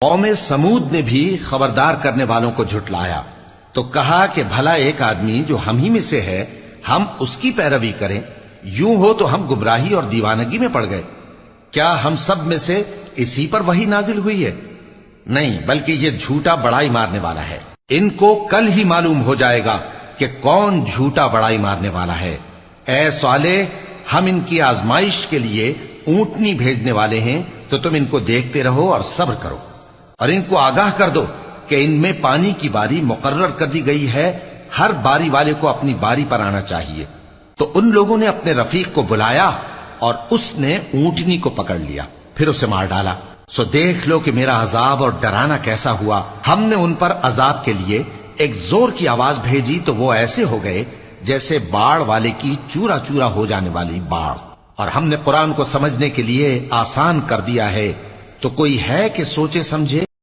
قوم سمود نے بھی خبردار کرنے والوں کو جھٹلایا تو کہا کہ بھلا ایک آدمی جو ہم ہی میں سے ہے ہم اس کی پیروی کریں، یوں ہو تو ہم گمراہی اور دیوانگی میں پڑ گئے۔ کیا ہم سب میں سے اسی پر وحی نازل ہوئی ہے؟ نہیں، بلکہ یہ جھوٹا بڑائی مارنے والا ہے۔ ان کو کل ہی معلوم ہو جائے گا کہ کون جھوٹا بڑائی مارنے والا ہے۔ اے صالح، ہم ان کی آزمائش کے لیے اونٹنی بھیجنے والے ہیں، تو تم ان کو دیکھتے رہو اور صبر کرو، اور ان کو آگاہ کر دو کہ ان میں پانی کی باری مقرر کر دی گئی ہے، ہر باری والے کو اپنی باری پر آنا چاہیے۔ تو ان لوگوں نے اپنے رفیق کو بلایا اور اس نے اونٹنی کو پکڑ لیا، پھر اسے مار ڈالا۔ سو دیکھ لو کہ میرا عذاب اور ڈرانا کیسا ہوا۔ ہم نے ان پر عذاب کے لیے ایک زور کی آواز بھیجی تو وہ ایسے ہو گئے جیسے باڑ والے کی چورا چورا ہو جانے والی باڑ۔ اور ہم نے قرآن کو سمجھنے کے لیے آسان کر دیا ہے، تو کوئی ہے کہ سوچے سمجھے؟